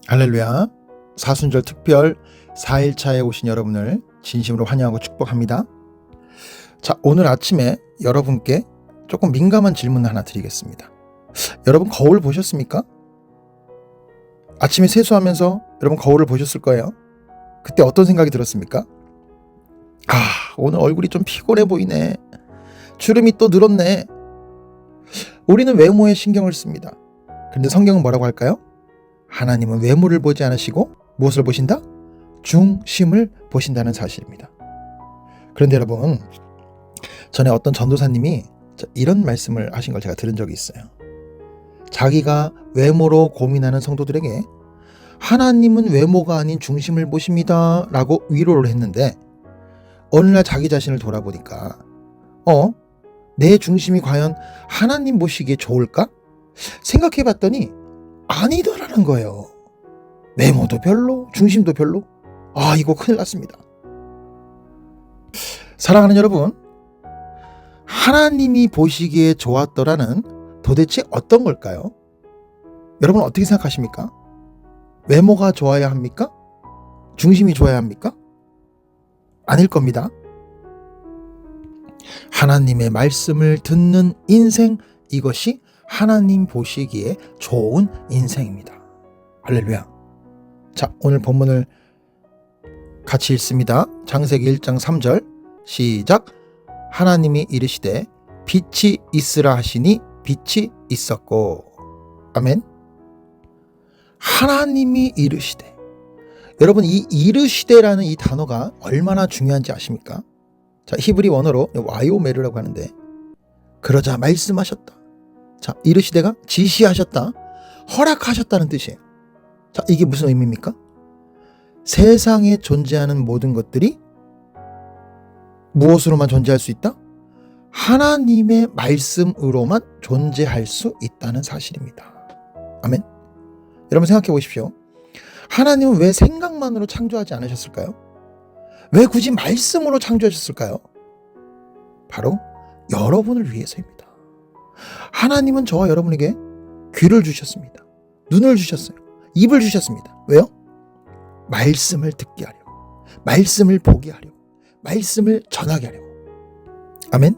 할렐루야. 사순절 특별 4일차에 오신 여러분을 진심으로 환영하고 축복합니다. 자, 오늘 아침에 여러분께 조금 민감한 질문을 하나 드리겠습니다. 여러분 거울 보셨습니까? 아침에 세수하면서 여러분 거울을 보셨을 거예요. 그때 어떤 생각이 들었습니까? 오늘 얼굴이 좀 피곤해 보이네. 주름이 또 늘었네. 우리는 외모에 신경을 씁니다. 그런데 성경은 뭐라고 할까요? 하나님은 외모를 보지 않으시고 무엇을 보신다? 중심을 보신다는 사실입니다. 그런데 여러분, 전에 어떤 전도사님이 이런 말씀을 하신 걸 제가 들은 적이 있어요. 자기가 외모로 고민하는 성도들에게 하나님은 외모가 아닌 중심을 보십니다 라고 위로를 했는데, 어느 날 자기 자신을 돌아보니까 내 중심이 과연 하나님 보시기에 좋을까? 생각해 봤더니 아니더라는 거예요. 외모도 별로, 중심도 별로. 이거 큰일 났습니다. 사랑하는 여러분, 하나님이 보시기에 좋았더라는 도대체 어떤 걸까요? 여러분 어떻게 생각하십니까? 외모가 좋아야 합니까? 중심이 좋아야 합니까? 아닐 겁니다. 하나님의 말씀을 듣는 인생, 이것이 하나님 보시기에 좋은 인생입니다. 할렐루야. 자, 오늘 본문을 같이 읽습니다. 창세기 1장 3절 시작. 하나님이 이르시되 빛이 있으라 하시니 빛이 있었고. 아멘. 하나님이 이르시되. 여러분, 이 이르시되라는 이 단어가 얼마나 중요한지 아십니까? 자, 히브리 원어로 와요메르라고 하는데, 그러자 말씀하셨다. 자, 이르시되가 지시하셨다, 허락하셨다는 뜻이에요. 자, 이게 무슨 의미입니까? 세상에 존재하는 모든 것들이 무엇으로만 존재할 수 있다? 하나님의 말씀으로만 존재할 수 있다는 사실입니다. 아멘. 여러분 생각해 보십시오. 하나님은 왜 생각만으로 창조하지 않으셨을까요? 왜 굳이 말씀으로 창조하셨을까요? 바로 여러분을 위해서입니다. 하나님은 저와 여러분에게 귀를 주셨습니다. 눈을 주셨어요. 입을 주셨습니다. 왜요? 말씀을 듣게 하려고, 말씀을 보게 하려고, 말씀을 전하게 하려고. 아멘.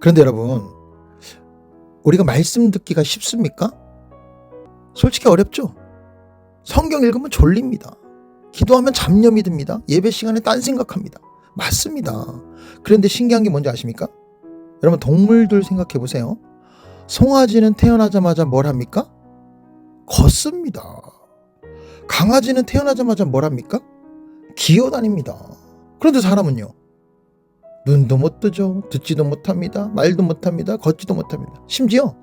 그런데 여러분, 우리가 말씀 듣기가 쉽습니까? 솔직히 어렵죠. 성경 읽으면 졸립니다. 기도하면 잡념이 듭니다. 예배 시간에 딴 생각합니다. 맞습니다. 그런데 신기한 게 뭔지 아십니까? 여러분, 동물들 생각해 보세요. 송아지는 태어나자마자 뭘 합니까? 걷습니다. 강아지는 태어나자마자 뭘 합니까? 기어다닙니다. 그런데 사람은요? 눈도 못 뜨죠. 듣지도 못합니다. 말도 못합니다. 걷지도 못합니다. 심지어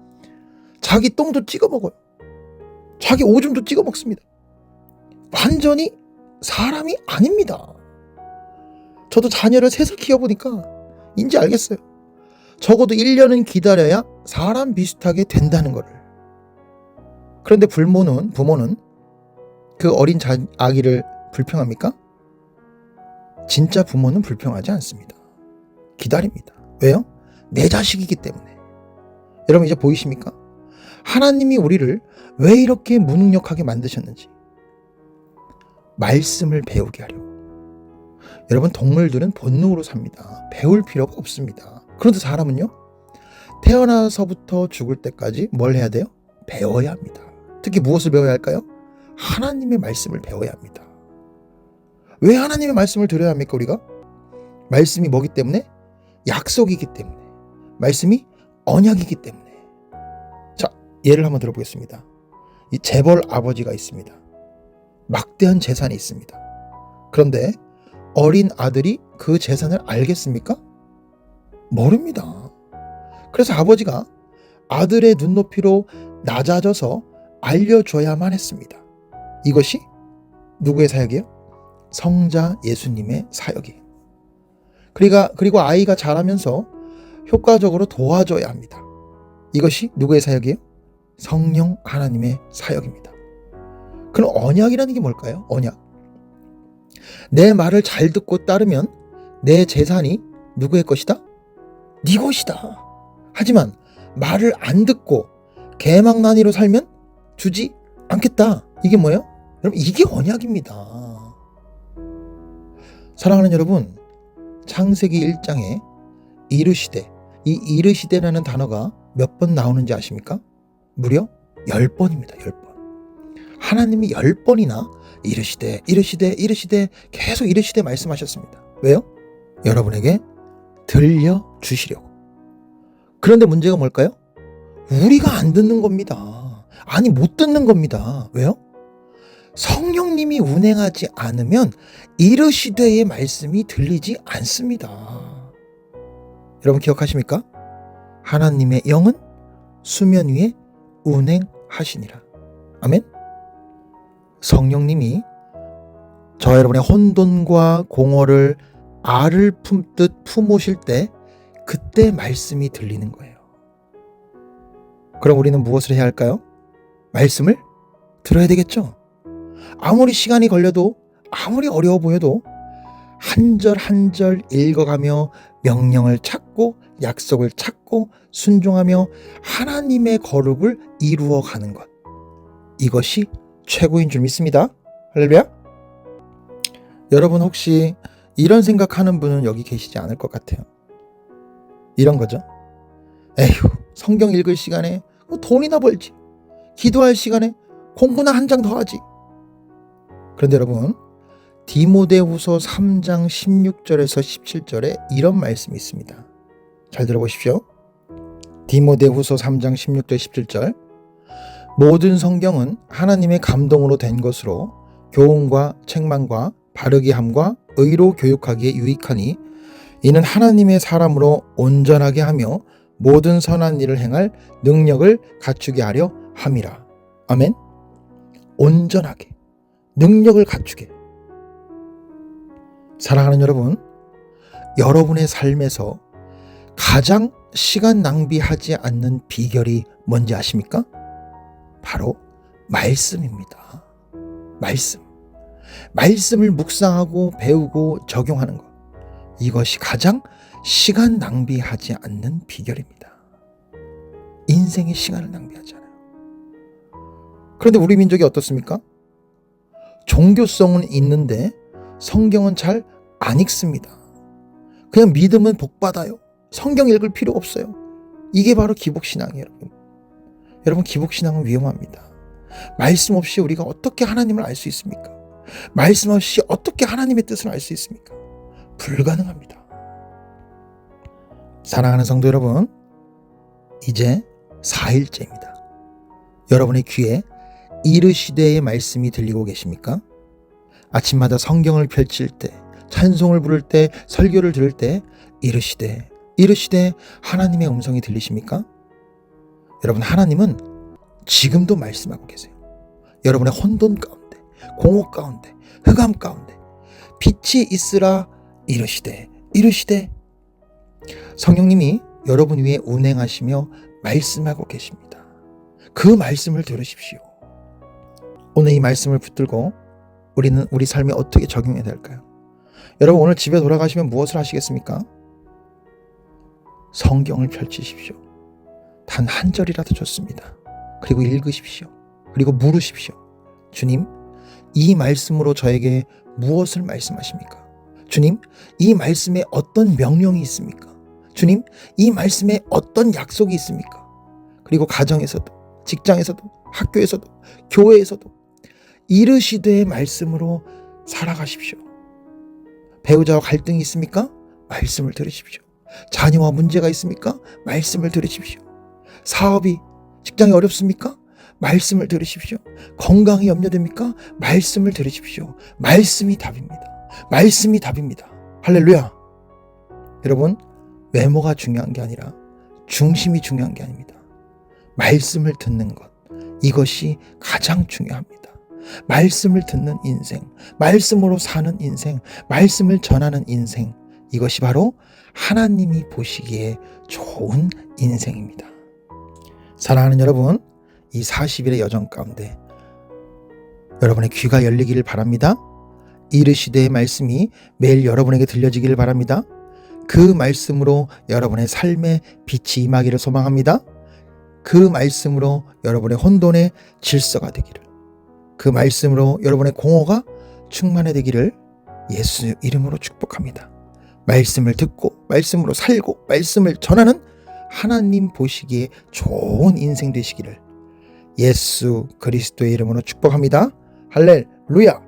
자기 똥도 찍어 먹어요. 자기 오줌도 찍어 먹습니다. 완전히 사람이 아닙니다. 저도 자녀를 셋을 키워보니까 인지 알겠어요. 적어도 1년은 기다려야 사람 비슷하게 된다는 거를. 그런데 부모는 그 어린 아기를 불평합니까? 진짜 부모는 불평하지 않습니다. 기다립니다. 왜요? 내 자식이기 때문에. 여러분 이제 보이십니까? 하나님이 우리를 왜 이렇게 무능력하게 만드셨는지. 말씀을 배우게 하려고. 여러분, 동물들은 본능으로 삽니다. 배울 필요가 없습니다. 그런데 사람은요? 태어나서부터 죽을 때까지 뭘 해야 돼요? 배워야 합니다. 특히 무엇을 배워야 할까요? 하나님의 말씀을 배워야 합니다. 왜 하나님의 말씀을 들어야 합니까, 우리가? 말씀이 뭐기 때문에? 약속이기 때문에. 말씀이 언약이기 때문에. 자, 예를 한번 들어보겠습니다. 이 재벌 아버지가 있습니다. 막대한 재산이 있습니다. 그런데 어린 아들이 그 재산을 알겠습니까? 모릅니다. 그래서 아버지가 아들의 눈높이로 낮아져서 알려줘야만 했습니다. 이것이 누구의 사역이에요? 성자 예수님의 사역이에요. 그리고 아이가 자라면서 효과적으로 도와줘야 합니다. 이것이 누구의 사역이에요? 성령 하나님의 사역입니다. 그럼 언약이라는 게 뭘까요? 언약. 내 말을 잘 듣고 따르면 내 재산이 누구의 것이다? 네 것이다. 하지만 말을 안 듣고 개망나니로 살면 주지 않겠다. 이게 뭐예요? 여러분, 이게 언약입니다. 사랑하는 여러분, 창세기 1장에 이르시되, 이 이르시되라는 단어가 몇 번 나오는지 아십니까? 무려 10번입니다. 10번. 하나님이 10번이나 이르시되 이르시되 이르시되 계속 이르시되 말씀하셨습니다. 왜요? 여러분에게 들려주시려고. 그런데 문제가 뭘까요? 우리가 안 듣는 겁니다. 아니, 못 듣는 겁니다. 왜요? 성령님이 운행하지 않으면 이르시되의 말씀이 들리지 않습니다. 여러분 기억하십니까? 하나님의 영은 수면 위에 운행하시니라. 아멘. 성령님이 저 여러분의 혼돈과 공허를 알을 품듯 품으실 때 그때 말씀이 들리는 거예요. 그럼 우리는 무엇을 해야 할까요? 말씀을 들어야 되겠죠. 아무리 시간이 걸려도, 아무리 어려워 보여도 한 절 한 절 읽어가며 명령을 찾고 약속을 찾고 순종하며 하나님의 거룩을 이루어가는 것, 이것이 최고인 줄 믿습니다. 할렐루야. 여러분 혹시 이런 생각하는 분은 여기 계시지 않을 것 같아요. 이런 거죠. 에휴, 성경 읽을 시간에 돈이나 벌지, 기도할 시간에 공부나 한 장 더 하지. 그런데 여러분, 디모데후서 3장 16절에서 17절에 이런 말씀이 있습니다. 잘 들어보십시오. 디모데후서 3장 16절 17절. 모든 성경은 하나님의 감동으로 된 것으로 교훈과 책망과 바르게 함과 의로 교육하기에 유익하니 이는 하나님의 사람으로 온전하게 하며 모든 선한 일을 행할 능력을 갖추게 하려 함이라. 아멘. 온전하게, 능력을 갖추게. 사랑하는 여러분, 여러분의 삶에서 가장 시간 낭비하지 않는 비결이 뭔지 아십니까? 바로 말씀입니다. 말씀을 묵상하고 배우고 적용하는 것, 이것이 가장 시간 낭비하지 않는 비결입니다. 인생의 시간을 낭비하지 않아요. 그런데 우리 민족이 어떻습니까? 종교성은 있는데 성경은 잘 안 읽습니다. 그냥 믿으면 복 받아요. 성경 읽을 필요 없어요. 이게 바로 기복신앙이에요. 여러분, 기복신앙은 위험합니다. 말씀 없이 우리가 어떻게 하나님을 알 수 있습니까? 말씀 없이 어떻게 하나님의 뜻을 알 수 있습니까? 불가능합니다. 사랑하는 성도 여러분, 이제 4일째입니다. 여러분의 귀에 이르시되의 말씀이 들리고 계십니까? 아침마다 성경을 펼칠 때, 찬송을 부를 때, 설교를 들을 때 이르시되 하나님의 음성이 들리십니까? 여러분, 하나님은 지금도 말씀하고 계세요. 여러분의 혼돈 가운데, 공허 가운데, 흑암 가운데 빛이 있으라 이르시되. 성령님이 여러분 위에 운행하시며 말씀하고 계십니다. 그 말씀을 들으십시오. 오늘 이 말씀을 붙들고 우리는 우리 삶에 어떻게 적용해야 될까요? 여러분, 오늘 집에 돌아가시면 무엇을 하시겠습니까? 성경을 펼치십시오. 단 한 절이라도 좋습니다. 그리고 읽으십시오. 그리고 물으십시오. 주님, 이 말씀으로 저에게 무엇을 말씀하십니까? 주님, 이 말씀에 어떤 명령이 있습니까? 주님, 이 말씀에 어떤 약속이 있습니까? 그리고 가정에서도, 직장에서도, 학교에서도, 교회에서도 이르시되의 말씀으로 살아가십시오. 배우자와 갈등이 있습니까? 말씀을 들으십시오. 자녀와 문제가 있습니까? 말씀을 들으십시오. 사업이, 직장이 어렵습니까? 말씀을 들으십시오. 건강이 염려됩니까? 말씀을 들으십시오. 말씀이 답입니다. 말씀이 답입니다. 할렐루야. 여러분, 외모가 중요한 게 아니라 중심이 중요한 게 아닙니다. 말씀을 듣는 것, 이것이 가장 중요합니다. 말씀을 듣는 인생, 말씀으로 사는 인생, 말씀을 전하는 인생, 이것이 바로 하나님이 보시기에 좋은 인생입니다. 사랑하는 여러분, 이 40일의 여정 가운데 여러분의 귀가 열리기를 바랍니다. 이르시되의 말씀이 매일 여러분에게 들려지기를 바랍니다. 그 말씀으로 여러분의 삶에 빛이 임하기를 소망합니다. 그 말씀으로 여러분의 혼돈의 질서가 되기를, 그 말씀으로 여러분의 공허가 충만해지기를 예수 이름으로 축복합니다. 말씀을 듣고 말씀으로 살고 말씀을 전하는 하나님 보시기에 좋은 인생 되시기를 예수 그리스도의 이름으로 축복합니다. 할렐루야.